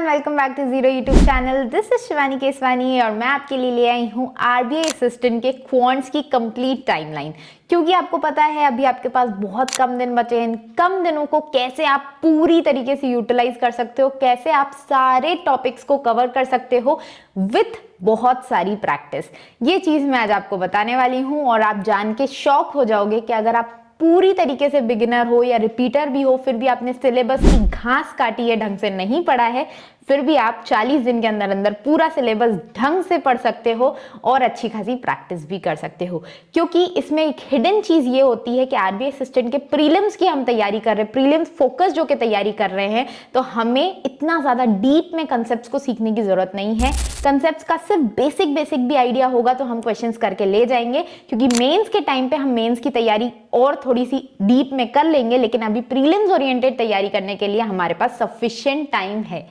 Welcome back to Zero YouTube channel. This is Shivani Keswani और मैं आपके लिए ले आई हूँ आरबीआई असिस्टेंट के क्वांट्स की कंप्लीट टाइमलाइन। क्योंकि आपको पता है अभी आपके पास बहुत कम दिन बचे हैं। इन कम दिनों को कैसे आप पूरी तरीके से यूटिलाइज कर सकते हो, कैसे आप सारे टॉपिक्स को कवर कर सकते हो विथ बहुत सारी प्रैक्टिस, ये चीज मैं आज आपको बताने वाली हूँ। और आप जान के शॉक हो जाओगे कि अगर आप पूरी तरीके से बिगिनर हो या रिपीटर भी हो, फिर भी आपने सिलेबस की घास काटी है, ढंग से नहीं पढ़ा है, फिर भी आप 40 दिन के अंदर अंदर पूरा सिलेबस ढंग से पढ़ सकते हो और अच्छी खासी प्रैक्टिस भी कर सकते हो। क्योंकि इसमें एक हिडन चीज ये होती है कि आरबीआई असिस्टेंट के प्रीलिम्स की हम तैयारी कर रहे हैं, प्रीलिम्स फोकस जो के तैयारी कर रहे हैं, तो हमें इतना ज्यादा डीप में कंसेप्ट्स को सीखने की जरूरत नहीं है। कंसेप्ट्स का सिर्फ बेसिक भी आइडिया होगा तो हम क्वेश्चंस करके ले जाएंगे। क्योंकि मेंस के टाइम पे हम मेंस की तैयारी और थोड़ी सी डीप में कर लेंगे, लेकिन अभी प्रीलिम्स ओरिएंटेड तैयारी करने के लिए हमारे पास सफिशिएंट टाइम है।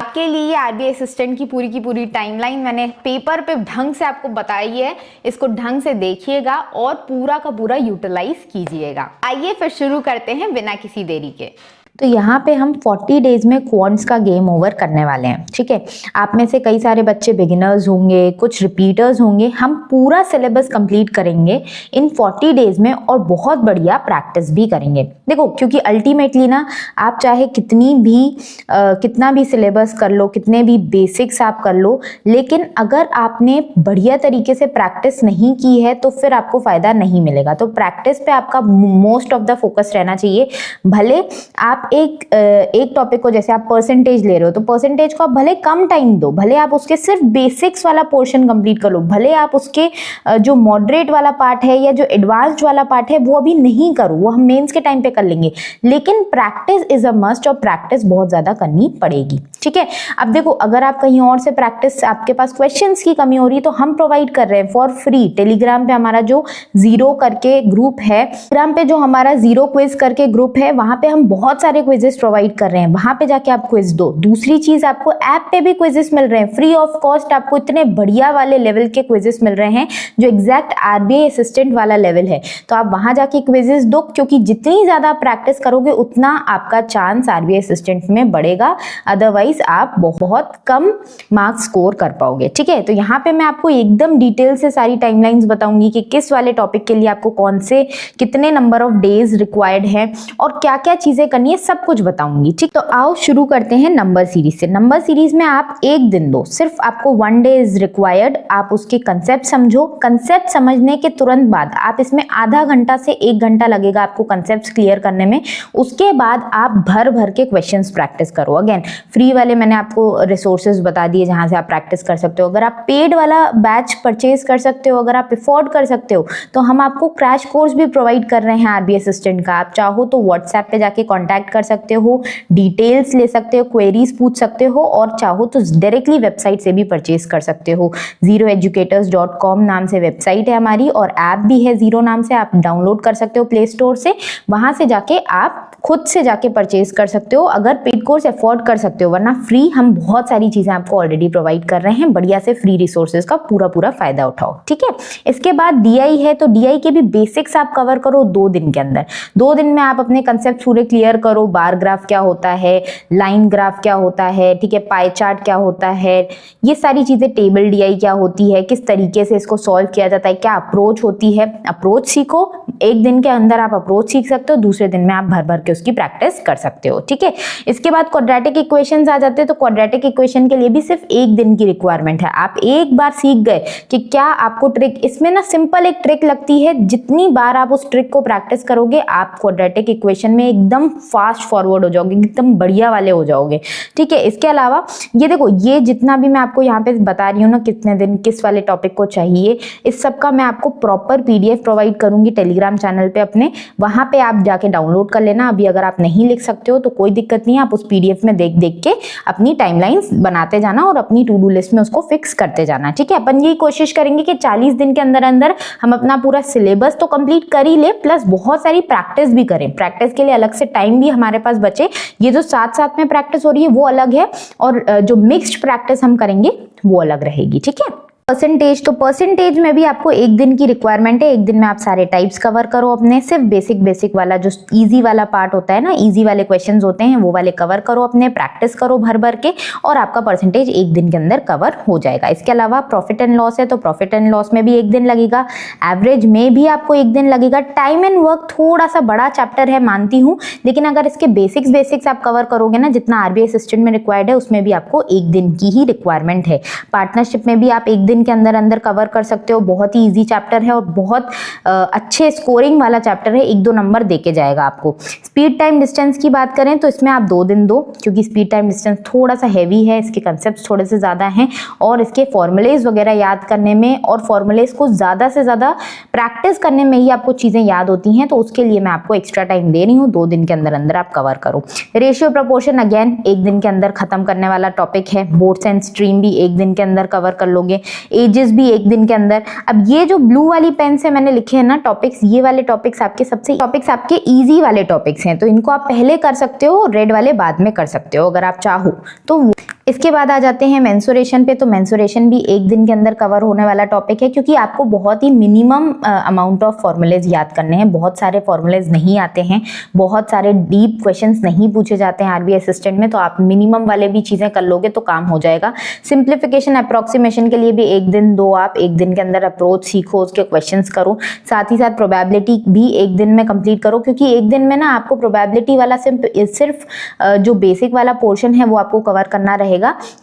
आपके लिए आरबीआई असिस्टेंट की पूरी टाइमलाइन मैंने पेपर पे ढंग से आपको बताई है। इसको ढंग से देखिएगा और पूरा का पूरा यूटिलाइज कीजिएगा। आइए फिर शुरू करते हैं बिना किसी देरी के। तो यहाँ पे हम 40 डेज में क्वांट्स का गेम ओवर करने वाले हैं। ठीक है, आप में से कई सारे बच्चे बिगिनर्स होंगे, कुछ रिपीटर्स होंगे। हम पूरा सिलेबस कंप्लीट करेंगे इन 40 डेज में और बहुत बढ़िया प्रैक्टिस भी करेंगे। देखो, क्योंकि अल्टीमेटली ना आप चाहे कितना भी सिलेबस कर लो, कितने भी बेसिक्स आप कर लो, लेकिन अगर आपने बढ़िया तरीके से प्रैक्टिस नहीं की है तो फिर आपको फायदा नहीं मिलेगा। तो प्रैक्टिस पे आपका मोस्ट ऑफ द फोकस रहना चाहिए। भले आप एक टॉपिक को, जैसे आप परसेंटेज ले रहे हो तो परसेंटेज को आप भले कम टाइम दो, भले आप उसके सिर्फ बेसिक्स वाला पोर्शन कंप्लीट कर लो, भले आप उसके जो मॉडरेट वाला पार्ट है या जो एडवांस्ड वाला पार्ट है वो अभी नहीं करो, वो हम मेंस के टाइम पे कर लेंगे। लेकिन प्रैक्टिस इज अ मस्ट और प्रैक्टिस बहुत ज्यादा करनी पड़ेगी। ठीक है, अब देखो, अगर आप कहीं और से प्रैक्टिस, आपके पास क्वेश्चंस की कमी हो रही है तो हम प्रोवाइड कर रहे हैं फॉर फ्री। टेलीग्राम पे हमारा जो जीरो करके ग्रुप है, टेलीग्राम पे जो हमारा जीरो क्विज करके ग्रुप है, वहां पे हम बहुत सारे क्विजेस प्रोवाइड कर रहे हैं। वहां पे जाके आप क्विज दो। दूसरी चीज, आपको ऐप पे भी क्विजेस मिल रहे हैं फ्री ऑफ कॉस्ट। आपको इतने बढ़िया वाले लेवल के क्विजेस मिल रहे हैं जो एग्जैक्ट आरबीआई असिस्टेंट वाला लेवल है। तो आप वहां जाके क्विजेस दो, क्योंकि जितनी ज्यादा प्रैक्टिस करोगे उतना आपका चांस आरबीआई असिस्टेंट में बढ़ेगा। अदरवाइज आप बहुत कम मार्क्स स्कोर कर पाओगे। ठीक है, तो यहाँ पे मैं आपको एकदम डिटेल से सारी टाइमलाइंस बताऊंगी कि किस वाले टॉपिक के लिए आपको कौन से कितने नंबर ऑफ डेज रिक्वायर्ड है और क्या क्या चीजें करनी है, सब कुछ बताऊंगी। ठीक, तो आओ शुरू करते हैं नंबर सीरीज से। नंबर सीरीज में आप एक दिन दो, सिर्फ आपको 1 डे इज रिक्वायर्ड। आप उसके कंसेप्ट समझो। कंसेप्ट समझने के तुरंत बाद आप इसमें आधा घंटा से 1 घंटा लगेगा आपको कंसेप्ट क्लियर करने में। उसके बाद आप भर के क्वेश्चंस प्रैक्टिस करो। अगेन, फ्री वाले मैंने आपको रिसोर्सेज बता दिए जहां से आप प्रैक्टिस कर सकते हो। अगर आप पेड वाला बैच परचेज कर सकते हो, अगर आप अफोर्ड कर सकते हो, तो हम आपको क्रैश कोर्स भी प्रोवाइड कर रहे हैं आरबीआई असिस्टेंट का। आप चाहो तो व्हाट्सएप पे जाके कॉन्टैक्ट कर सकते हो, डिटेल्स ले सकते हो, क्वेरीज पूछ सकते हो, और चाहो तो डायरेक्टली वेबसाइट से भी परचेज कर सकते हो। zeroeducators.com नाम से वेबसाइट है हमारी, और ऐप भी है जीरो नाम से, आप डाउनलोड कर सकते हो प्ले स्टोर से। वहां से जाके आप खुद से जाके परचेज कर सकते हो अगर पेड कोर्स अफोर्ड कर सकते हो, वरना फ्री हम बहुत सारी चीजें आपको ऑलरेडी प्रोवाइड कर रहे हैं। बढ़िया से फ्री रिसोर्सेज का पूरा फायदा उठाओ। ठीक है, इसके बाद डीआई है, तो डीआई के भी बेसिक्स आप कवर करो 2 दिन के अंदर। 2 दिन में आप अपने कंसेप्ट पूरे क्लियर करो। बार ग्राफ क्या होता है, लाइन ग्राफ क्या होता है, ठीक है, पाई चार्ट क्या होता है, ये सारी चीजें, टेबल डीआई क्या होती है, किस तरीके से इसको सॉल्व किया जाता है, क्या अप्रोच होती है, अप्रोच सीखो। एक दिन के अंदर आप अप्रोच सीख सकते हो, दूसरे दिन में आप भर के उसकी प्रैक्टिस कर सकते हो। ठीक है, इसके बाद क्वाड्रेटिक इक्वेशंस आ जाते हैं। तो क्वाड्रेटिक इक्वेशन के लिए भी सिर्फ 1 दिन की रिक्वायरमेंट है। आप एक बार सीख गए कि क्या आपको ट्रिक, इसमें ना सिंपल एक ट्रिक लगती है, जितनी बार आप उस ट्रिक को प्रैक्टिस करोगे आप क्वाड्रेटिक इक्वेशन में एकदम फास्ट फॉरवर्ड हो जाओगे, एकदम बढ़िया वाले हो जाओगे। ठीक है, इसके अलावा ये देखो, ये जितना भी मैं आपको यहाँ पे बता रही हूँ ना, कितने दिन किस वाले टॉपिक को चाहिए, इस सब का मैं आपको प्रॉपर पीडीएफ प्रोवाइड करूंगी टेलीग्राम चैनल पे अपने। वहां पे आप जाके डाउनलोड कर लेना। अभी अगर आप नहीं लिख सकते हो तो कोई दिक्कत नहीं है, आप उस पीडीएफ में देख के अपनी टाइमलाइंस बनाते जाना और अपनी टू डू लिस्ट में उसको फिक्स करते जाना। ठीक है, अपन यही कोशिश करेंगे कि 40 दिन के अंदर अंदर हम अपना पूरा सिलेबस तो कंप्लीट कर ही ले, प्लस बहुत सारी प्रैक्टिस भी करें। प्रैक्टिस के लिए अलग से टाइम भी हमारे पास बचे। ये जो साथ में प्रैक्टिस हो रही है वो अलग है, और जो मिक्स्ड प्रैक्टिस हम करेंगे वो अलग रहेगी। ठीक है, परसेंटेज, तो परसेंटेज में भी आपको एक दिन की रिक्वायरमेंट है। एक दिन में आप सारे टाइप्स कवर करो अपने, सिर्फ बेसिक वाला जो इजी वाला पार्ट होता है ना, इजी वाले क्वेश्चंस होते हैं वो वाले कवर करो अपने, प्रैक्टिस करो भर भर के, और आपका परसेंटेज एक दिन के अंदर कवर हो जाएगा। इसके अलावा प्रॉफिट एंड लॉस है, तो प्रॉफिट एंड लॉस में भी एक दिन लगेगा, एवरेज में भी आपको एक दिन लगेगा। टाइम एंड वर्क थोड़ा सा बड़ा चैप्टर है मानती हूँ, लेकिन अगर इसके बेसिक्स आप कवर करोगे ना, जितना आरबीआई असिस्टेंट में रिक्वायर्ड है उसमें भी आपको एक दिन की ही रिक्वायरमेंट है। पार्टनरशिप में भी आप एक दिन के अंदर कवर कर सकते हो। बहुत ही इजी चैप्टर है और बहुत अच्छे स्कोरिंग वाला चैप्टर है, 1-2 नंबर देके जाएगा आपको। स्पीड टाइम डिस्टेंस की बात करें तो इसमें आप 2 दिन दो, क्योंकि स्पीड टाइम डिस्टेंस थोड़ा सा हैवी है, इसके कंसेप्ट थोड़े से ज्यादा हैं और इसके फॉर्मूलेज वगैरह याद करने में और फॉर्मूलेज को ज्यादा से ज्यादा प्रैक्टिस करने में ही आपको चीजें याद होती हैं, तो उसके लिए मैं आपको एक्स्ट्रा टाइम दे रही हूँ। 2 दिन के अंदर आप कवर करो। रेशियो प्रपोर्शन अगेन एक दिन के अंदर खत्म करने वाला टॉपिक है। बोर्ड्स एंड स्ट्रीम भी एक दिन के अंदर कवर कर लोगे। एजेस भी एक दिन के अंदर। अब ये जो ब्लू वाली पेन से मैंने लिखे हैं ना टॉपिक्स, ये वाले टॉपिक्स आपके इजी वाले टॉपिक्स हैं, तो इनको आप पहले कर सकते हो, रेड वाले बाद में कर सकते हो अगर आप चाहो तो। इसके बाद आ जाते हैं मेंसुरेशन पे, तो मेंसुरेशन भी एक दिन के अंदर कवर होने वाला टॉपिक है, क्योंकि आपको बहुत ही मिनिमम अमाउंट ऑफ फॉर्मूलेज याद करने हैं। बहुत सारे फॉर्मूलेज नहीं आते हैं, बहुत सारे डीप क्वेश्चंस नहीं पूछे जाते हैं आरबीआई असिस्टेंट में, तो आप मिनिमम वाले भी चीजें कर लोगे तो काम हो जाएगा। सिंप्लीफिकेशन अप्रोक्सीमेशन के लिए भी एक दिन दो, आप एक दिन के अंदर अप्रोच सीखो, उसके क्वेश्चंस करो। साथ ही साथ प्रोबेबिलिटी भी एक दिन में कंप्लीट करो, क्योंकि एक दिन में ना आपको प्रोबेबिलिटी वाला सिर्फ जो बेसिक वाला पोर्शन है वो आपको कवर करना रहेगा,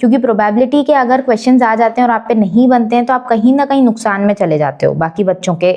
क्योंकि प्रोबेबिलिटी के अगर क्वेश्चंस आ जाते हैं और आप पे नहीं बनते हैं तो आप कहीं ना कहीं नुकसान में चले जाते हो बाकी बच्चों के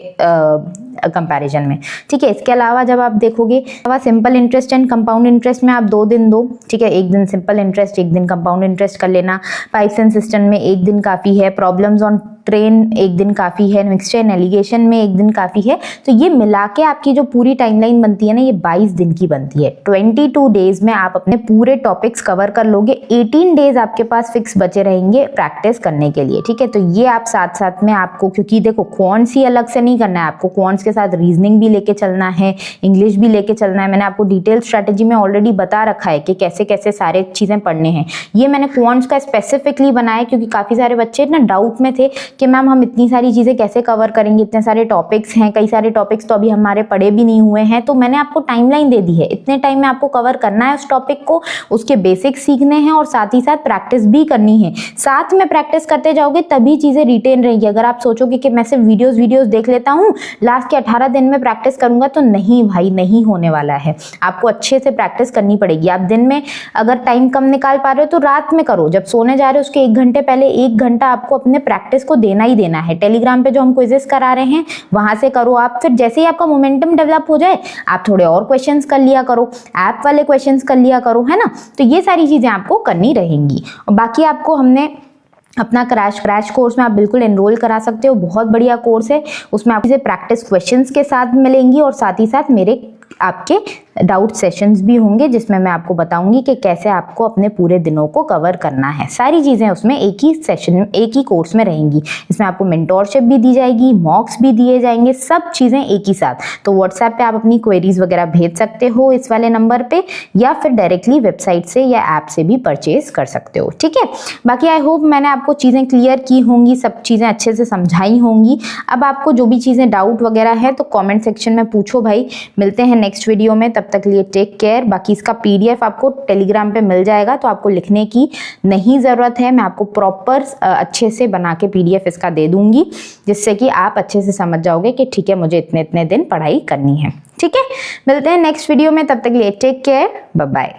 कंपैरिजन में। ठीक है, इसके अलावा जब आप देखोगे simple interest and compound interest में आप 2 दिन दो। ठीक है, एक दिन सिंपल इंटरेस्ट, एक दिन कंपाउंड इंटरेस्ट कर लेना। पाइप्स एंड सिस्टम में एक दिन काफी है। प्रॉब्लम्स ऑन ट्रेन एक दिन काफी है। मिक्सचर एंड एलिगेशन में एक दिन काफी है। तो ये मिला के आपकी जो पूरी टाइमलाइन बनती है ना, ये 22 दिन की बनती है। 22 डेज में आप अपने पूरे टॉपिक्स कवर कर लोगे। 18 डेज आपके पास फिक्स बचे रहेंगे प्रैक्टिस करने के लिए। ठीक है, तो ये आप साथ साथ में आपको, क्योंकि देखो क्वांट्स ही अलग से नहीं करना है आपको, क्वांट्स के साथ रीजनिंग भी लेके चलना है, इंग्लिश भी लेके चलना है। मैंने आपको डिटेल स्ट्रेटेजी में ऑलरेडी बता रखा है कि कैसे कैसे सारे चीजें पढ़ने हैं। ये मैंने क्वांट्स का स्पेसिफिकली बनाया क्योंकि काफी सारे बच्चे ना डाउट में थे कि मैम हम इतनी सारी चीजें कैसे कवर करेंगे, इतने सारे टॉपिक्स हैं, कई सारे टॉपिक्स तो अभी हमारे पढ़े भी नहीं हुए हैं। तो मैंने आपको टाइमलाइन दे दी है, इतने टाइम में आपको कवर करना है उस टॉपिक को, उसके बेसिक्स सीखने हैं और साथ ही साथ प्रैक्टिस भी करनी है। साथ में प्रैक्टिस करते जाओगे तभी चीजें रिटेन रहेंगी। अगर आप सोचोगे कि मैं सिर्फ वीडियोस देख लेता हूँ, लास्ट के 18 दिन में प्रैक्टिस करूंगा, तो नहीं भाई, नहीं होने वाला है। आपको अच्छे से प्रैक्टिस करनी पड़ेगी। आप दिन में अगर टाइम कम निकाल पा रहे हो तो रात में करो, जब सोने जा रहे हो उसके 1 घंटे पहले 1 घंटा आपको अपने प्रैक्टिस को देना ही देना है। टेलीग्राम पे जो हम क्विजेस करा रहे हैं वहां से करो आप। फिर जैसे ही आपका मोमेंटम डेवलप हो जाए, आप थोड़े और क्वेश्चंस कर लिया करो, ऐप वाले क्वेश्चंस कर लिया करो, है ना। तो ये सारी चीजें आपको करनी रहेंगी। और बाकी आपको हमने अपना क्रैश कोर्स में आप बिल्कुल एनरोल करा सकते हो। बहुत बढ़िया कोर्स है, उसमें आपसे प्रैक्टिस क्वेश्चंस के साथ मिलेंगी और साथ ही साथ मेरे आपके डाउट सेशंस भी होंगे, जिसमें मैं आपको बताऊंगी कि कैसे आपको अपने पूरे दिनों को कवर करना है। सारी चीजें उसमें एक ही सेशन, एक ही कोर्स में रहेंगी। इसमें आपको मेंटोरशिप भी दी जाएगी, मॉक्स भी दिए जाएंगे, सब चीजें एक ही साथ। तो व्हाट्सएप पे आप अपनी क्वेरीज वगैरह भेज सकते हो इस वाले नंबर पे, या फिर डायरेक्टली वेबसाइट से या ऐप से भी परचेज कर सकते हो। ठीक है, बाकी आई होप मैंने आपको चीजें क्लियर की होंगी, सब चीजें अच्छे से समझाई होंगी। अब आपको जो भी चीजें डाउट वगैरह है तो कॉमेंट सेक्शन में पूछो भाई। मिलते हैं नेक्स्ट वीडियो में, तब तक के लिए टेक केयर। बाकी इसका पीडीएफ आपको टेलीग्राम पे मिल जाएगा, तो आपको लिखने की नहीं जरूरत है। मैं आपको प्रॉपर अच्छे से बना के पीडीएफ इसका दे दूंगी, जिससे कि आप अच्छे से समझ जाओगे कि ठीक है मुझे इतने इतने दिन पढ़ाई करनी है। ठीक है, मिलते हैं नेक्स्ट वीडियो में, तब तक के लिए टेक केयर, बाय बाय।